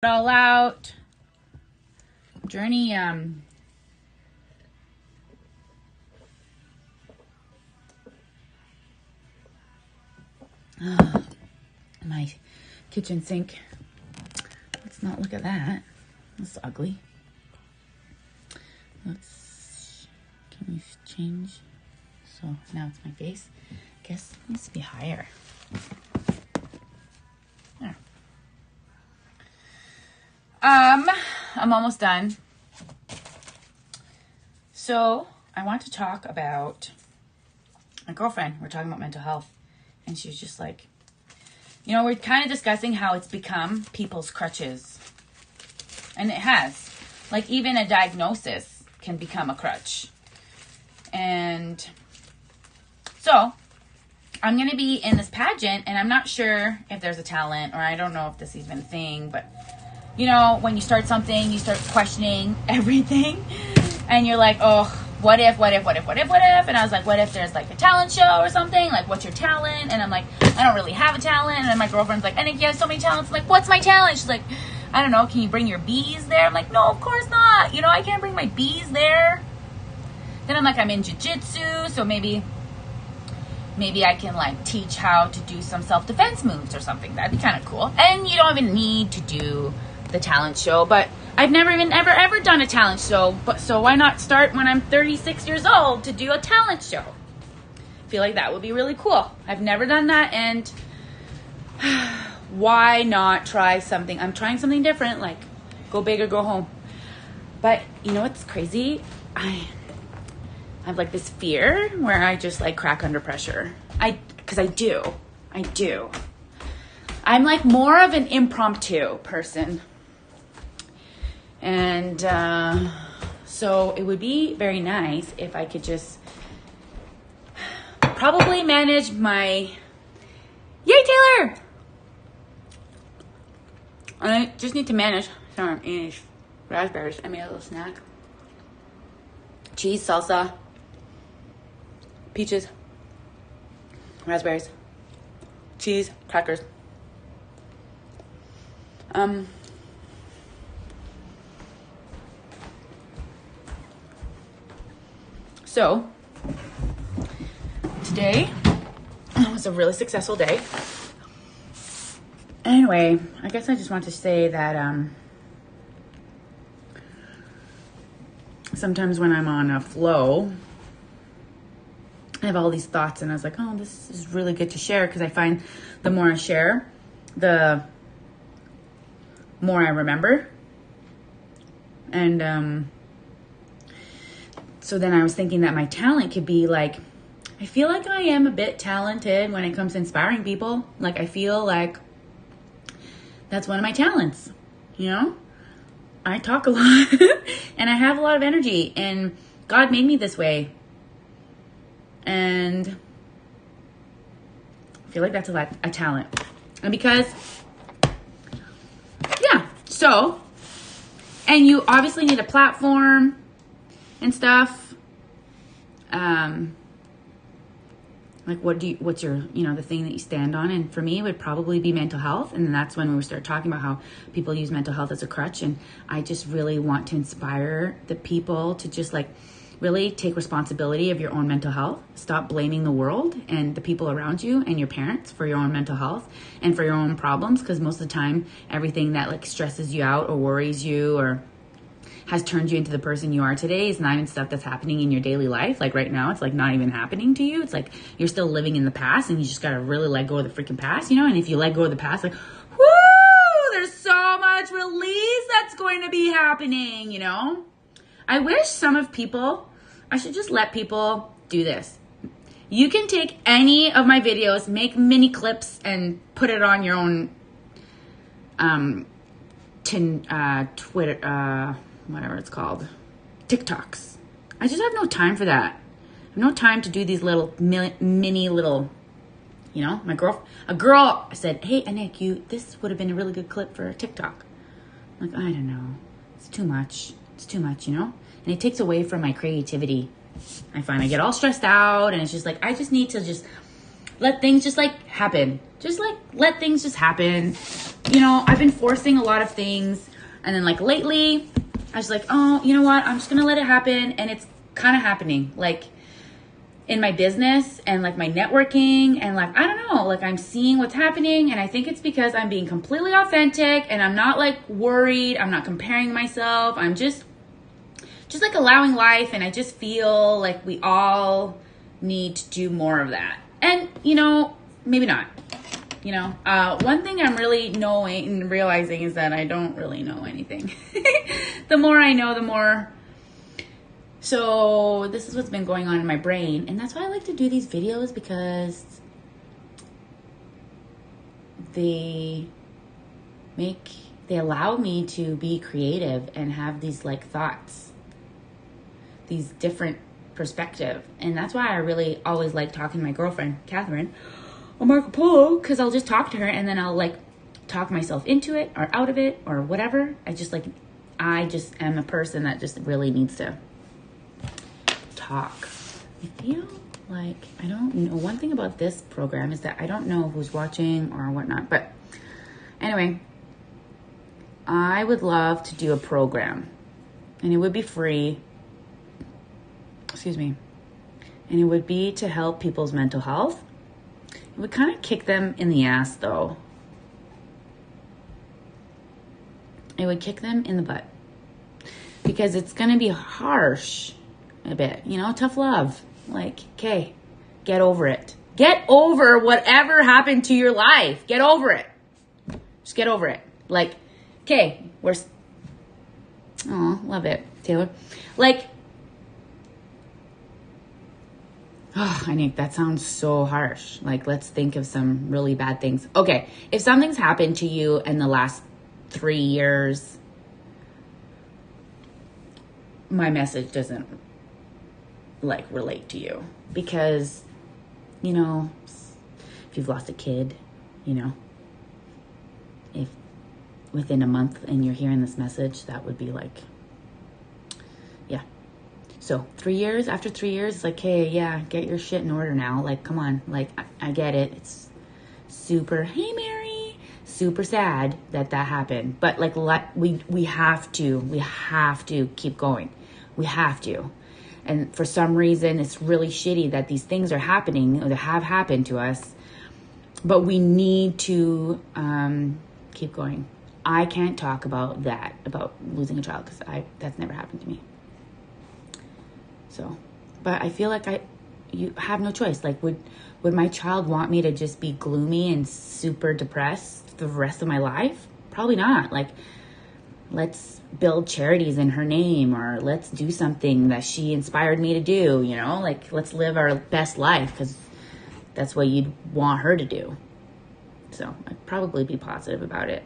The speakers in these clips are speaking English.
all out. Journey, my kitchen sink. Let's not look at that. That's ugly. Can we change? So now it's my face. Guess it needs to be higher. There. I'm almost done. So I want to talk about my girlfriend. We're talking about mental health. And she was just like, you know, we're kind of discussing how it's become people's crutches. And it has. Like, even a diagnosis can become a crutch. And so I'm going to be in this pageant, and I'm not sure if there's a talent, or I don't know if this is even a thing, but, you know, when you start something, you start questioning everything. And you're like, oh, what if? And I was like, what if there's like a talent show or something? Like, what's your talent? And I'm like, I don't really have a talent. And then my girlfriend's like, I think you have so many talents. I'm like, what's my talent? She's like, I don't know. Can you bring your bees there? I'm like, no, of course not. You know, I can't bring my bees there. Then I'm like, I'm in jiu-jitsu. So maybe I can like teach how to do some self-defense moves or something. That'd be kind of cool. And you don't even need to do the talent show, but I've never even ever done a talent show, but so why not start when I'm 36 years old to do a talent show? I feel like that would be really cool. I've never done that, and why not try something? I'm trying something different, like go big or go home. But you know what's crazy? I have like this fear where I just like crack under pressure. Because I do. I'm like more of an impromptu person. And so it would be very nice if I could just probably manage my... Yay, Taylor! I just need to manage... Sorry, I'm eating raspberries. I made a little snack. Cheese, salsa, peaches, raspberries, cheese, crackers. So, today was a really successful day. Anyway, I guess I just want to say that sometimes when I'm on a flow, I have all these thoughts, and I was like, oh, this is really good to share, because I find the more I share, the more I remember. And so then I was thinking that my talent could be like, I feel like I am a bit talented when it comes to inspiring people. Like, I feel like that's one of my talents, you know? I talk a lot and I have a lot of energy, and God made me this way. And I feel like that's a talent. And because, yeah, so, and you obviously need a platform and stuff. Like what's your, you know, the thing that you stand on? And for me, it would probably be mental health. And then that's when we start talking about how people use mental health as a crutch. And I just really want to inspire the people to just like really take responsibility of your own mental health. Stop blaming the world and the people around you and your parents for your own mental health and for your own problems. Because most of the time, everything that like stresses you out or worries you or has turned you into the person you are today is not even stuff that's happening in your daily life. Like right now, it's like not even happening to you. It's like you're still living in the past, and you just got to really let go of the freaking past, you know? And if you let go of the past, like, whoo, there's so much release that's going to be happening, you know? I wish I should just let people do this. You can take any of my videos, make mini clips, and put it on your own Twitter, whatever it's called, TikToks. I just have no time for that. I have no time to do these little mini little, you know, a girl said, hey, Anik, this would have been a really good clip for a TikTok. I'm like, I don't know. It's too much, you know? And it takes away from my creativity. I find I get all stressed out, and it's just like, I just need to just let things just like happen. Just like let things just happen. you know, I've been forcing a lot of things. And then like lately, I was like, oh, you know what? I'm just going to let it happen. And it's kind of happening. Like in my business and like my networking and like, I don't know, like I'm seeing what's happening. And I think it's because I'm being completely authentic and I'm not like worried. I'm not comparing myself. I'm just like allowing life. And I just feel like we all need to do more of that. And, you know, maybe not. You know, one thing I'm really knowing and realizing is that I don't really know anything. The more I know, the more. So this is what's been going on in my brain. And that's why I like to do these videos, because they allow me to be creative and have these like thoughts, these different perspective. And that's why I really always like talking to my girlfriend, Catherine, or Marco Polo, because I'll just talk to her and then I'll like talk myself into it or out of it or whatever. I just am a person that just really needs to talk. I feel like, I don't know. One thing about this program is that I don't know who's watching or whatnot. But anyway, I would love to do a program, and it would be free. Excuse me. And it would be to help people's mental health. It would kind of kick them in the ass, though. It would kick them in the butt. Because it's going to be harsh a bit. You know, tough love. Like, okay, get over it. Get over whatever happened to your life. Get over it. Just get over it. Like, okay, oh, love it, Taylor. Like, oh, I think that sounds so harsh. Like, let's think of some really bad things. Okay, if something's happened to you in the last 3 years, my message doesn't, like, relate to you. Because, you know, if you've lost a kid, you know, if within a month and you're hearing this message, that would be like, yeah. So 3 years, after 3 years, it's like, hey, yeah, get your shit in order now. Like, come on. Like, I get it. It's super, hey, Mary, super sad that happened. But like, we have to keep going. We have to. And for some reason, it's really shitty that these things are happening or that have happened to us. But we need to keep going. I can't talk about that, about losing a child, because that's never happened to me. So, but I feel like you have no choice. Like, would my child want me to just be gloomy and super depressed the rest of my life? Probably not. Like, let's build charities in her name, or let's do something that she inspired me to do, you know? Like, let's live our best life, because that's what you'd want her to do. So I'd probably be positive about it.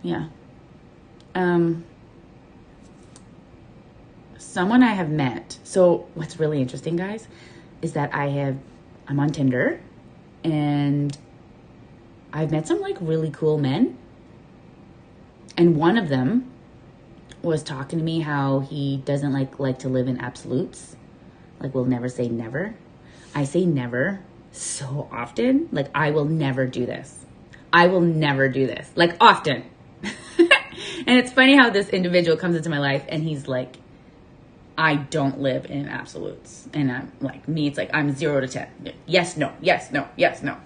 Yeah. Someone I have met. So what's really interesting, guys, is that I'm on Tinder, and I've met some like really cool men. And one of them was talking to me how he doesn't like to live in absolutes. Like, we'll never say never. I say never so often. Like, I will never do this. I will never do this. Like, often. And it's funny how this individual comes into my life and he's like, I don't live in absolutes. And I'm like, me, it's like, I'm 0 to 10. Yes, no, yes, no, yes, no.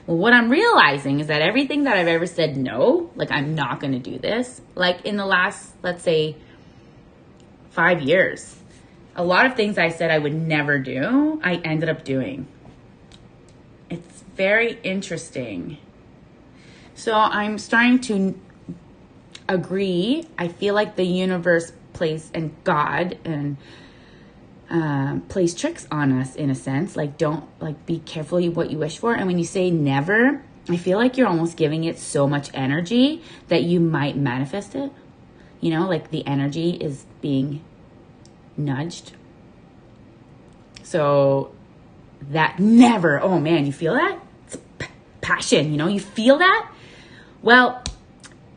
Well, what I'm realizing is that everything that I've ever said no, like, I'm not going to do this, like in the last, let's say, 5 years, a lot of things I said I would never do, I ended up doing. It's very interesting. So I'm starting to agree. I feel like the universe plays, and God and plays tricks on us in a sense. Like, don't, like, be careful what you wish for. And when you say never, I feel like you're almost giving it so much energy that you might manifest it. You know, like the energy is being nudged. So that never, oh man, you feel that? It's passion, you know, you feel that? Well,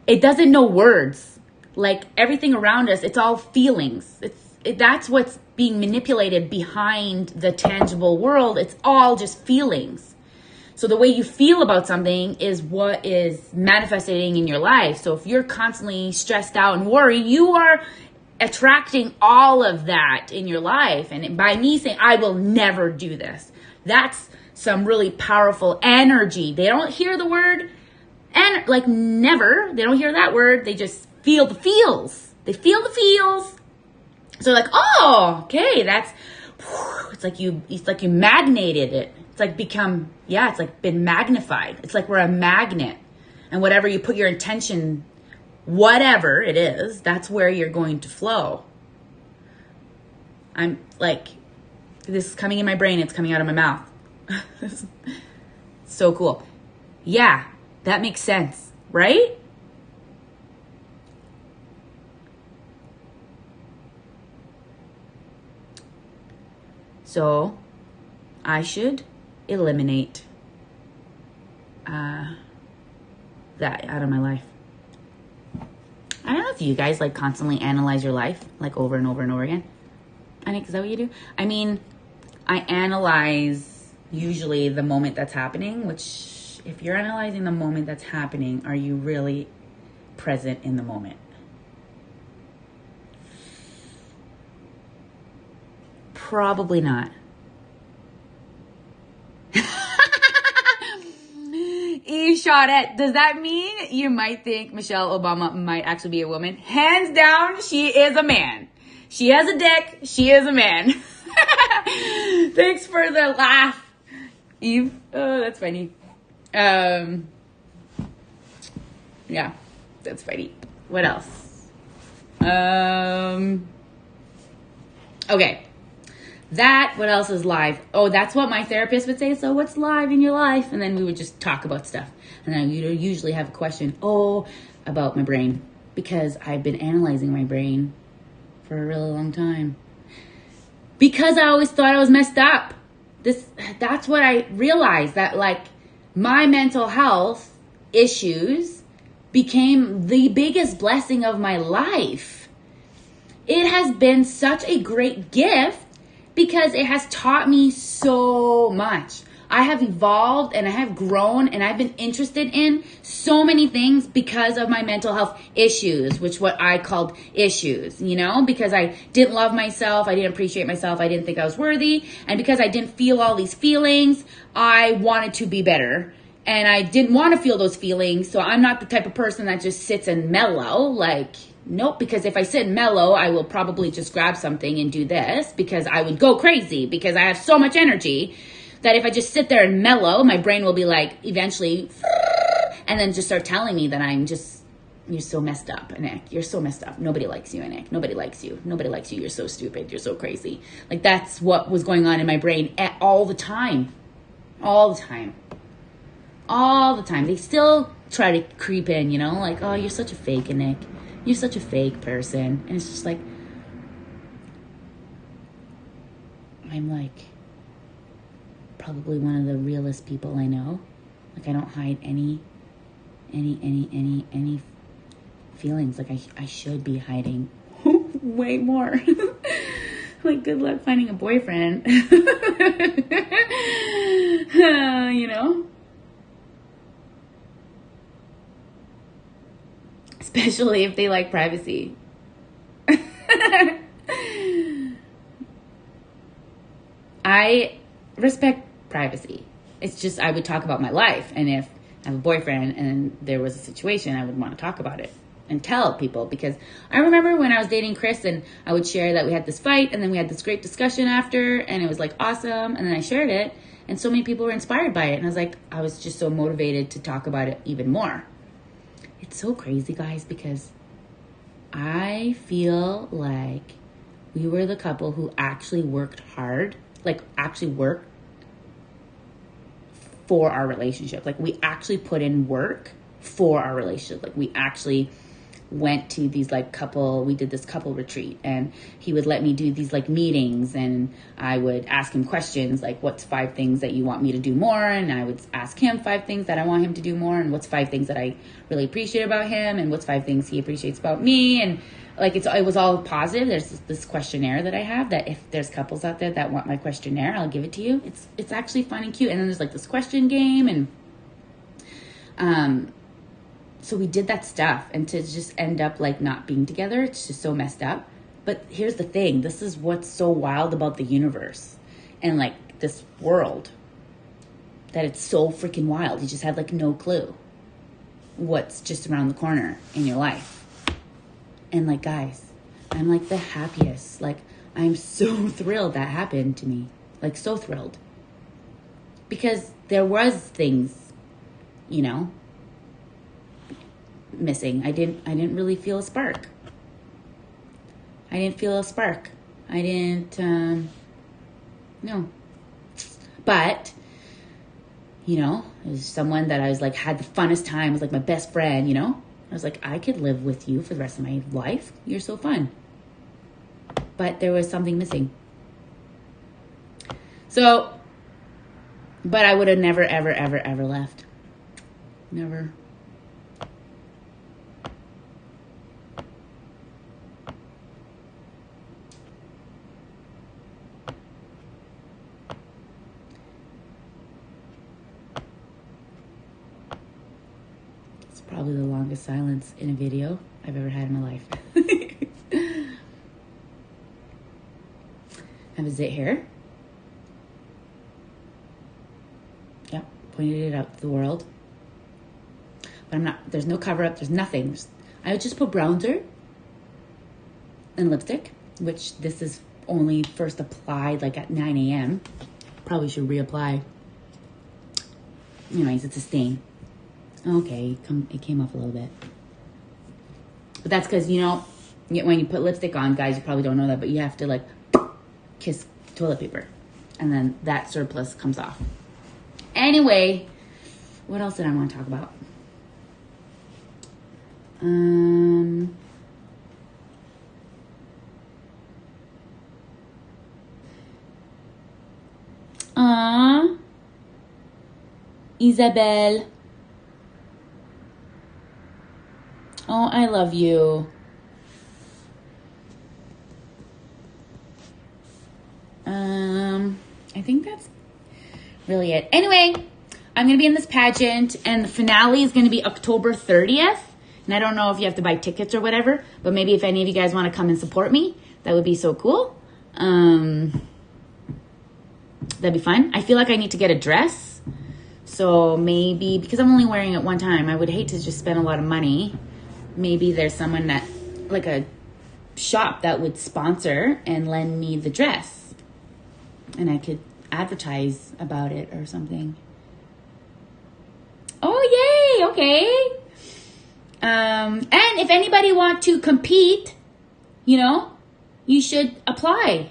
it doesn't know words. Like, everything around us, it's all feelings. That's what's being manipulated behind the tangible world. It's all just feelings. So the way you feel about something is what is manifesting in your life. So if you're constantly stressed out and worried, you are attracting all of that in your life. And by me saying, I will never do this, that's some really powerful energy. They don't hear the word and like never. They don't hear that word. They just feel the feels. They feel the feels. So like, oh, okay, it's like you magnated it. It's like it's like been magnified. It's like we're a magnet. And whatever you put your intention, whatever it is, that's where you're going to flow. I'm like, this is coming in my brain. It's coming out of my mouth. So cool. Yeah, that makes sense, right? So I should eliminate that out of my life. I don't know if you guys like constantly analyze your life like over and over and over again. I think, is that what you do? I mean, I analyze usually the moment that's happening, which if you're analyzing the moment that's happening, are you really present in the moment? Probably not. Shot does that mean you might think Michelle Obama might actually be a woman? Hands down, she is a man. She has a dick. She is a man. Thanks for the laugh, Eve. Oh, that's funny. Yeah, that's funny. What else? Okay. What else is live? Oh, that's what my therapist would say. So what's live in your life? And then we would just talk about stuff. And then I would usually have a question, about my brain. Because I've been analyzing my brain for a really long time. Because I always thought I was messed up. That's what I realized, that like my mental health issues became the biggest blessing of my life. It has been such a great gift because it has taught me so much. I have evolved and I have grown and I've been interested in so many things because of my mental health issues, which what I called issues, because I didn't love myself. I didn't appreciate myself. I didn't think I was worthy. And because I didn't feel all these feelings, I wanted to be better. And I didn't want to feel those feelings. So I'm not the type of person that just sits and mellow. Nope, because if I sit mellow, I will probably just grab something and do this because I would go crazy because I have so much energy that if I just sit there and mellow, my brain will be like eventually and then just start telling me that you're so messed up, Anik. You're so messed up. Nobody likes you, Anik. Nobody likes you. Nobody likes you. You're so stupid. You're so crazy. Like that's what was going on in my brain all the time. All the time. All the time. They still try to creep in, like, oh, you're such a fake, Anik. You're such a fake person. And it's just like, I'm like probably one of the realest people I know. Like I don't hide any feelings. Like I should be hiding way more. Like good luck finding a boyfriend. Especially if they like privacy. I respect privacy. It's just I would talk about my life. And if I have a boyfriend and there was a situation, I would want to talk about it and tell people. Because I remember when I was dating Chris and I would share that we had this fight and then we had this great discussion after and it was like awesome. And then I shared it and so many people were inspired by it. And I was just so motivated to talk about it even more. It's so crazy, guys, because I feel like we were the couple who actually worked hard, like actually worked for our relationship. Like we actually put in work for our relationship. Like we actually went to these like we did this couple retreat, and he would let me do these like meetings, and I would ask him questions like, what's 5 things that you want me to do more? And I would ask him 5 things that I want him to do more, and what's 5 things that I really appreciate about him, and what's 5 things he appreciates about me. And like, it was all positive. There's this questionnaire that I have, that if there's couples out there that want my questionnaire, I'll give it to you. It's actually fun and cute. And then there's like this question game, and so we did that stuff, and to just end up like not being together, it's just so messed up. But here's the thing, this is what's so wild about the universe and like this world, that it's so freaking wild. You just have like no clue what's just around the corner in your life. And like, guys, I'm like the happiest. Like, I'm so thrilled that happened to me. Like, so thrilled. Because there was things, you know, missing. I didn't really feel a spark. I didn't feel a spark. I didn't, no. But, you know, it was someone that I was like, had the funnest time. It was like my best friend, you know. I was like, I could live with you for the rest of my life. You're so fun. But there was something missing. So, but I would have never, ever, ever, ever left. Never. Probably the longest silence in a video I've ever had in my life. I have a zit here. Yep, pointed it out to the world. But I'm not, there's no cover up, there's nothing. I would just put bronzer and lipstick, which this is only first applied like at 9 a.m. Probably should reapply. Anyways, it's a stain. Okay, it came off a little bit. But that's because, you know, when you put lipstick on, guys, you probably don't know that, but you have to, like, kiss toilet paper. And then that surplus comes off. Anyway, what else did I want to talk about? Isabelle. Oh, I love you. I think that's really it. Anyway, I'm going to be in this pageant, and the finale is going to be October 30th. And I don't know if you have to buy tickets or whatever, but maybe if any of you guys want to come and support me, that would be so cool. That'd be fun. I feel like I need to get a dress. So maybe, because I'm only wearing it one time, I would hate to just spend a lot of money. Maybe there's someone that, like a shop that would sponsor and lend me the dress. And I could advertise about it or something. Oh, yay! Okay. And if anybody want to compete, you know, you should apply.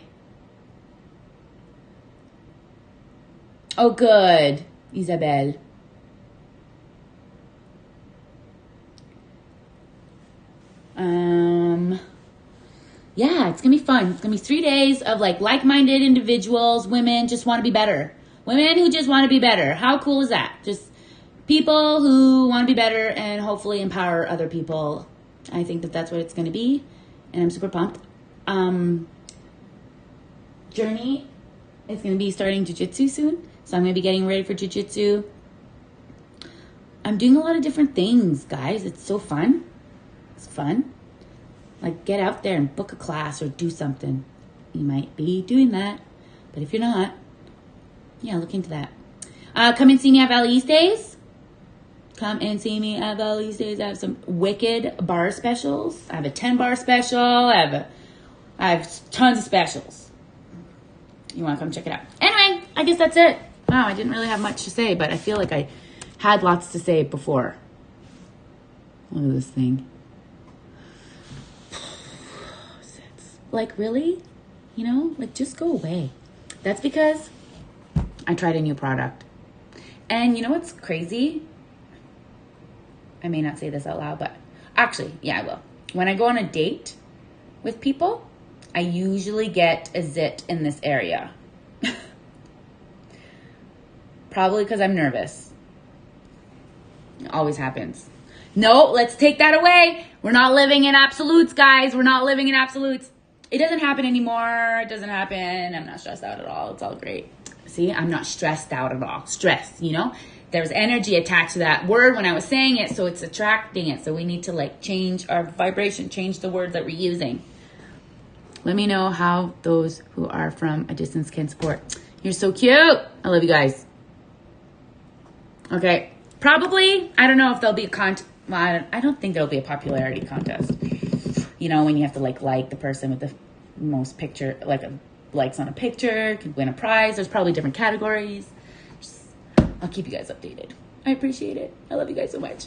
Oh, good, Isabelle. Yeah, it's gonna be fun. It's gonna be 3 days of like-minded individuals, women just want to be better. Women who just want to be better. How cool is that? Just people who want to be better and hopefully empower other people. I think that that's what it's gonna be, and I'm super pumped. Journey is gonna be starting jiu-jitsu soon, so I'm gonna be getting ready for jiu-jitsu. I'm doing a lot of different things, guys. It's so fun. It's fun. Like, get out there and book a class or do something. You might be doing that. But if you're not, yeah, look into that. Come and see me at Valley East Days. Come and see me at Valley East Days. I have some wicked bar specials. I have a 10-bar special. I have tons of specials. You want to come check it out. Anyway, I guess that's it. Wow, I didn't really have much to say, but I feel like I had lots to say before. Look at this thing. Like, really? You know, like, just go away. That's because I tried a new product. And you know what's crazy? I may not say this out loud, but Actually, yeah, I will. When I go on a date with people, I usually get a zit in this area. Probably because I'm nervous. It always happens. No, let's take that away. We're not living in absolutes, guys. We're not living in absolutes. It doesn't happen anymore. It doesn't happen. I'm not stressed out at all. It's all great. See, I'm not stressed out at all. Stress, you know? There's energy attached to that word when I was saying it, so it's attracting it. So we need to like change our vibration, change the word that we're using. Let me know how those who are from a distance can support. You're so cute. I love you guys. Okay. Probably, I don't know if there'll be well, I don't think there'll be a popularity contest. You know, when you have to like the person with the most likes on a picture, can win a prize. There's probably different categories. I'll keep you guys updated. I appreciate it. I love you guys so much.